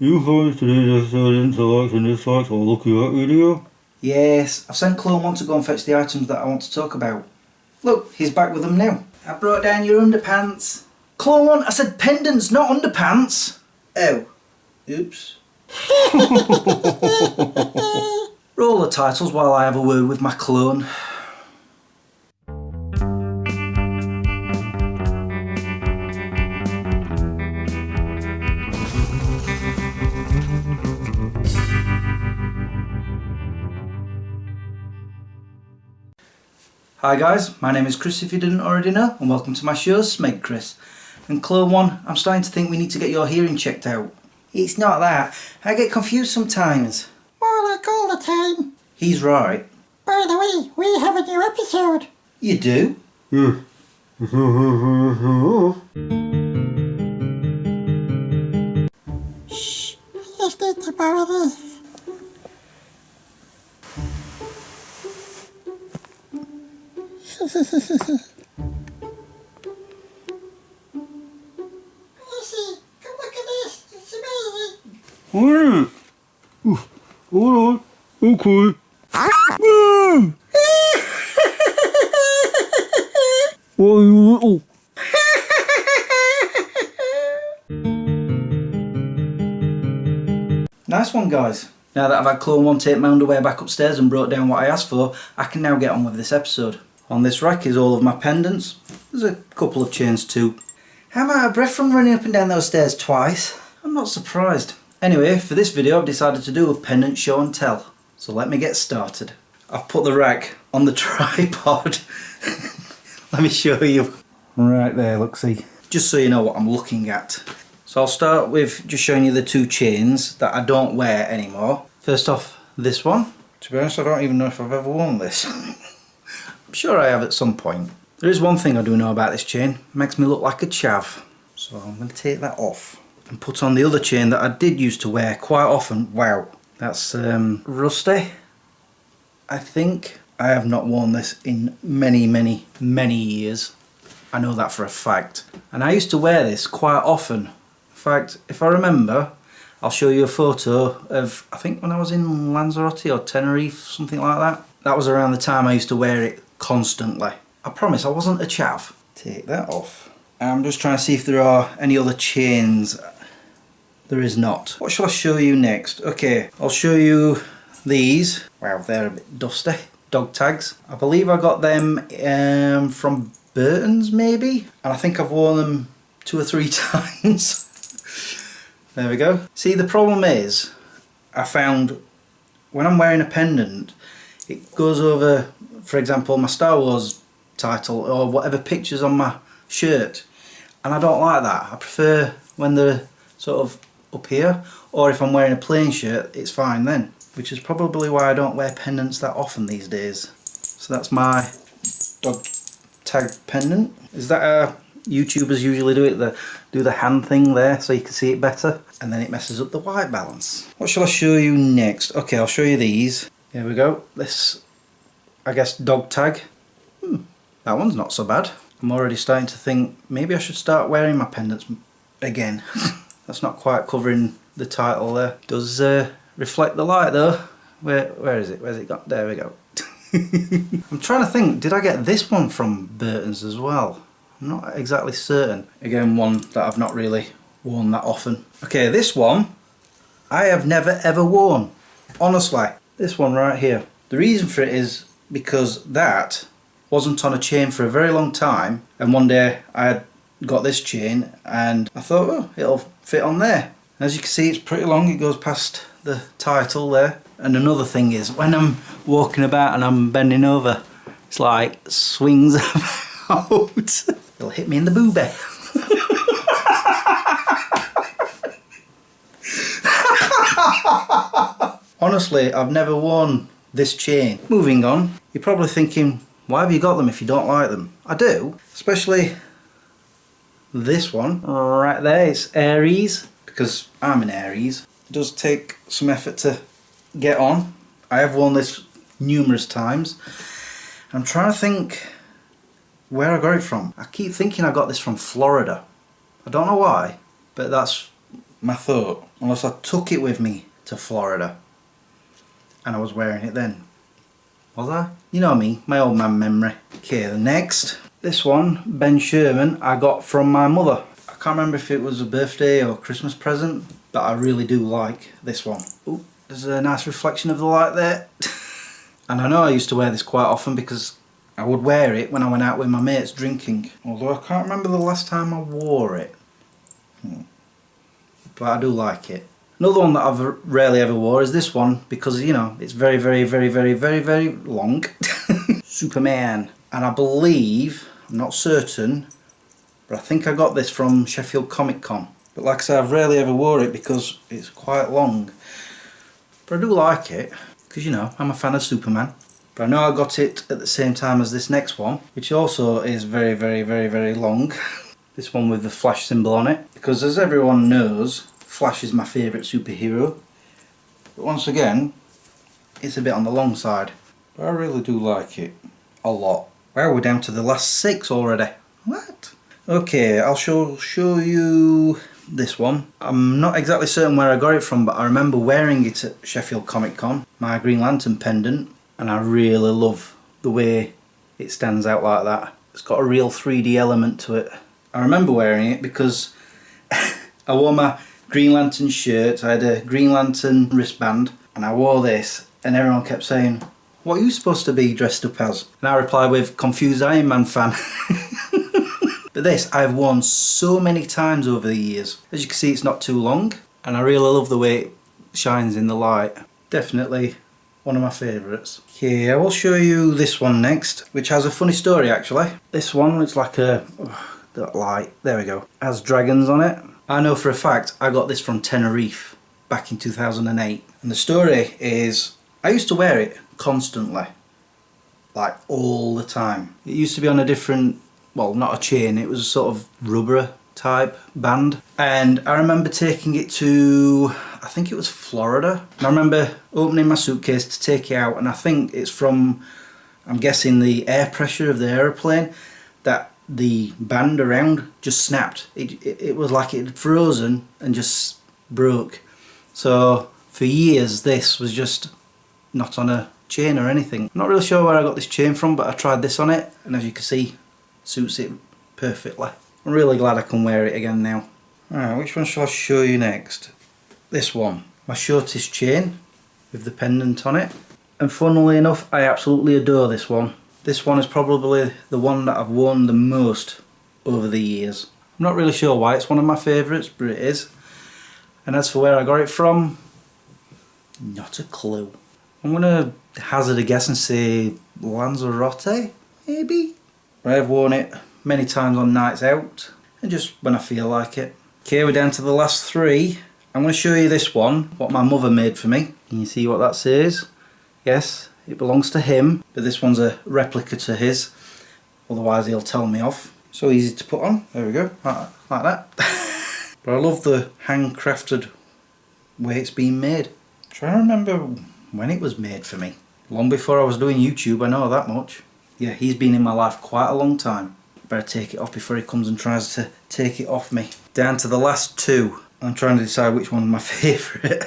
You find today's episode in select and dislike while looking at video? Yes, I've sent Clone 1 to go and fetch the items that I want to talk about. Look, he's back with them now. I brought down your underpants. Clone 1, I said pendants, not underpants. Oh, oops. Roll the titles while I have a word with my clone. Hi guys, my name is Chris if you didn't already know, and welcome to my show, Smeg Chris. And Clone 1, I'm starting to think we need to get your hearing checked out. It's not that, I get confused sometimes. More like all the time. He's right. By the way, we have a new episode. You do? Yeah. Shh, I just need to borrow this. Lucy, come look at this. It's amazing. What is it? Hold on. Okay. Oh, you little. Nice one guys. Now that I've had Clone 1 take my underwear back upstairs and brought down what I asked for, I can now get on with this episode. On this rack is all of my pendants. There's a couple of chains too. I'm out of breath from running up and down those stairs twice. I'm not surprised. Anyway, for this video I've decided to do a pendant show and tell. So let me get started. I've put the rack on the tripod. Let me show you. Right there, look, see. Just so you know what I'm looking at. So I'll start with just showing you the two chains that I don't wear anymore. First off, this one. To be honest, I don't even know if I've ever worn this. I'm sure I have at some point. There is one thing I do know about this chain. It makes me look like a chav. So I'm going to take that off and put on the other chain that I did used to wear quite often. Wow, that's rusty. I think I have not worn this in many years. I know that for a fact. And I used to wear this quite often. In fact, if I remember, I'll show you a photo of, I think when I was in Lanzarote or Tenerife, something like that. That was around the time I used to wear it constantly. I promise I wasn't a chav. Take that off. I'm just trying to see if there are any other chains. There is not. What shall I show you next? Okay, I'll show you these. Wow, they're a bit dusty. Dog tags. I believe I got them from Pendants maybe? And I think I've worn them 2 or 3 times. There we go. See, the problem is, I found when I'm wearing a pendant, it goes over, for example, my Star Wars title or whatever pictures on my shirt. And I don't like that. I prefer when they're sort of up here, or if I'm wearing a plain shirt, it's fine then. Which is probably why I don't wear pendants that often these days. So that's my dog tag pendant. Is that how YouTubers usually do it? They do the hand thing there so you can see it better, and then it messes up the white balance. What shall I show you next? Okay, I'll show you these. Here we go. This, I guess, dog tag. That one's not so bad. I'm already starting to think maybe I should start wearing my pendants again. That's not quite covering the title there. Does reflect the light though. Where is it? Where's it gone? There we go. I'm trying to think, did I get this one from Pendants as well? I'm not exactly certain. Again, one that I've not really worn that often. Okay, this one I have never ever worn. Honestly, this one right here. The reason for it is because that wasn't on a chain for a very long time, and one day I had got this chain and I thought, oh, it'll fit on there. As you can see, it's pretty long. It goes past the title there. And another thing is, when I'm walking about and I'm bending over, it's like swings about. It'll hit me in the boobie. Honestly, I've never worn this chain. Moving on, you're probably thinking, why have you got them if you don't like them? I do, especially this one right there. It's Aries, because I'm an Aries. It does take some effort to get on. I have worn this numerous times. I'm trying to think where I got it from. I keep thinking I got this from Florida. I don't know why, but that's my thought, unless I took it with me to Florida and I was wearing it then. Was I? You know me, my old man memory. Okay, the next. This one, Ben Sherman, I got from my mother. I can't remember if it was a birthday or Christmas present, but I really do like this one. Ooh, there's a nice reflection of the light there. And I know I used to wear this quite often because I would wear it when I went out with my mates drinking. Although I can't remember the last time I wore it. But I do like it. Another one that I've rarely ever wore is this one because, you know, it's very, very, very, very, very, very long. Superman. And I believe, I'm not certain, but I think I got this from Sheffield Comic Con. But like I say, I've rarely ever wore it because it's quite long. But I do like it because, you know, I'm a fan of Superman. But I know I got it at the same time as this next one, which also is very, very, very, very long. This one with the Flash symbol on it. Because as everyone knows, Flash is my favourite superhero. But once again, it's a bit on the long side. But I really do like it. A lot. Wow, we're down to the last 6 already. What? Okay, I'll show you this one. I'm not exactly certain where I got it from, but I remember wearing it at Sheffield Comic Con. My Green Lantern pendant. And I really love the way it stands out like that. It's got a real 3D element to it. I remember wearing it because I wore my Green Lantern shirt, I had a Green Lantern wristband, and I wore this, and everyone kept saying, "What are you supposed to be dressed up as?" And I replied with, "Confused Iron Man fan." But this I've worn so many times over the years. As you can see, it's not too long, and I really love the way it shines in the light. Definitely one of my favourites. Okay, I will show you this one next, which has a funny story actually. This one, it's like a... that light, there we go. Has dragons on it. I know for a fact I got this from Tenerife back in 2008. And the story is, I used to wear it constantly. Like all the time. It used to be on a different, well, not a chain, it was a sort of rubber type band. And I remember taking it to, I think it was Florida. And I remember opening my suitcase to take it out, and I think it's from, I'm guessing the air pressure of the aeroplane, that the band around just snapped. It was like it had frozen and just broke. So for years this was just not on a chain or anything. I'm not really sure where I got this chain from, but I tried this on it, and as you can see, suits it perfectly. I'm really glad I can wear it again now. Alright, which one shall I show you next? This one. My shortest chain with the pendant on it. And funnily enough, I absolutely adore this one. This one is probably the one that I've worn the most over the years. I'm not really sure why it's one of my favourites, but it is. And as for where I got it from, not a clue. I'm going to hazard a guess and say Lanzarote, maybe? But I've worn it many times on nights out, and just when I feel like it. Okay, we're down to the last 3. I'm going to show you this one, what my mother made for me. Can you see what that says? Yes, it belongs to him, but this one's a replica to his, otherwise he'll tell me off. So easy to put on, there we go, like that. But I love the handcrafted way it's been made. I'm trying to remember when it was made for me. Long before I was doing YouTube, I know that much. Yeah, he's been in my life quite a long time. Better take it off before he comes and tries to take it off me. Down to the last 2. I'm trying to decide which one's my favourite.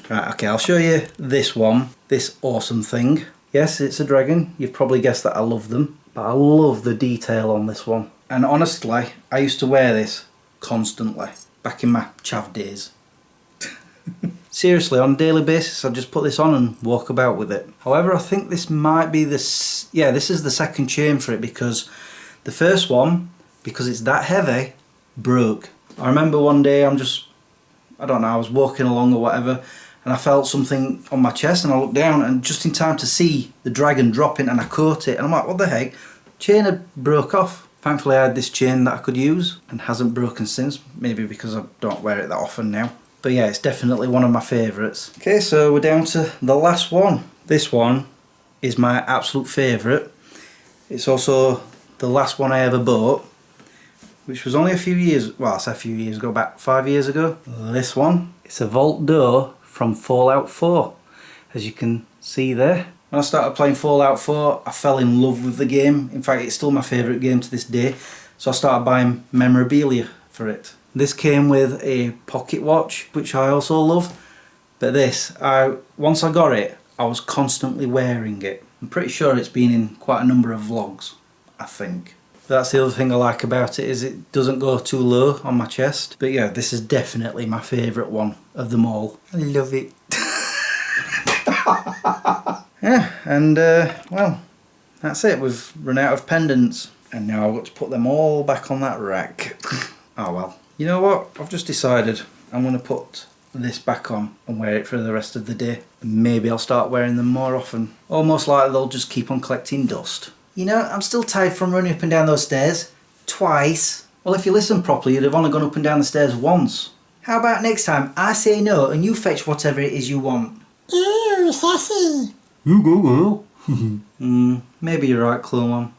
Right, okay, I'll show you this one. This awesome thing. Yes, it's a dragon. You've probably guessed that I love them. But I love the detail on this one. And honestly, I used to wear this constantly. Back in my chav days. Seriously, on a daily basis, I just put this on and walk about with it. However, I think this might be this... yeah, this is the second chain for it, because the first one, because it's that heavy, broke. I remember one day I don't know, I was walking along or whatever, and I felt something on my chest, and I looked down, and just in time to see the dragon dropping, and I caught it, and I'm like, what the heck? Chain had broke off. Thankfully I had this chain that I could use, and hasn't broken since, maybe because I don't wear it that often now. But yeah, it's definitely one of my favourites. Okay, so we're down to the last one. This one is my absolute favourite. It's also the last one I ever bought, which was only a few years, well I say a few years ago, about 5 years ago. This one, it's a vault door from Fallout 4, as you can see there. When I started playing Fallout 4, I fell in love with the game. In fact, it's still my favourite game to this day. So I started buying memorabilia for it. This came with a pocket watch, which I also love. But this, once I got it, I was constantly wearing it. I'm pretty sure it's been in quite a number of vlogs, I think. That's the other thing I like about it, is it doesn't go too low on my chest. But yeah, this is definitely my favourite one of them all. I love it. Yeah, and well, that's it. We've run out of pendants. And now I've got to put them all back on that rack. Oh well. You know what? I've just decided I'm going to put this back on and wear it for the rest of the day. Maybe I'll start wearing them more often. Almost like they'll just keep on collecting dust. You know, I'm still tired from running up and down those stairs. Twice. Well, if you listen properly, you'd have only gone up and down the stairs once. How about next time I say no and you fetch whatever it is you want? Ew, sassy. You go, girl. Maybe you're right, Clone One.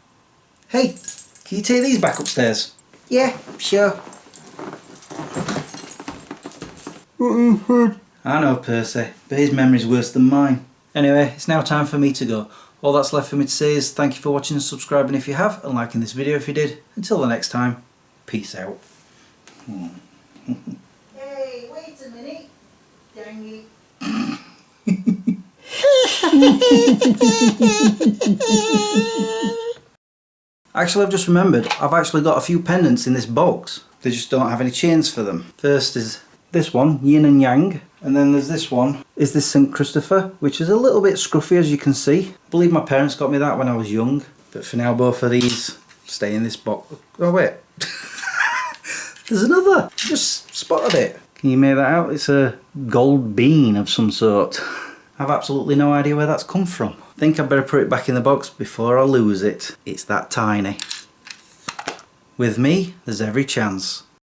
Hey, can you take these back upstairs? Yeah, sure. I know, Percy, but his memory's worse than mine. Anyway, it's now time for me to go. All that's left for me to say is thank you for watching and subscribing if you have, and liking this video if you did. Until the next time, peace out. Hey, wait a minute. Dang it. Actually, I've just remembered, I've actually got a few pendants in this box. They just don't have any chains for them. First is this one, Yin and Yang. And then there's this one, is this St. Christopher, which is a little bit scruffy as you can see. I believe my parents got me that when I was young. But for now, both of these stay in this box. Oh wait, there's another, just spotted it. Can you make that out? It's a gold bean of some sort. I've absolutely no idea where that's come from. I think I'd better put it back in the box before I lose it. It's that tiny. With me, there's every chance.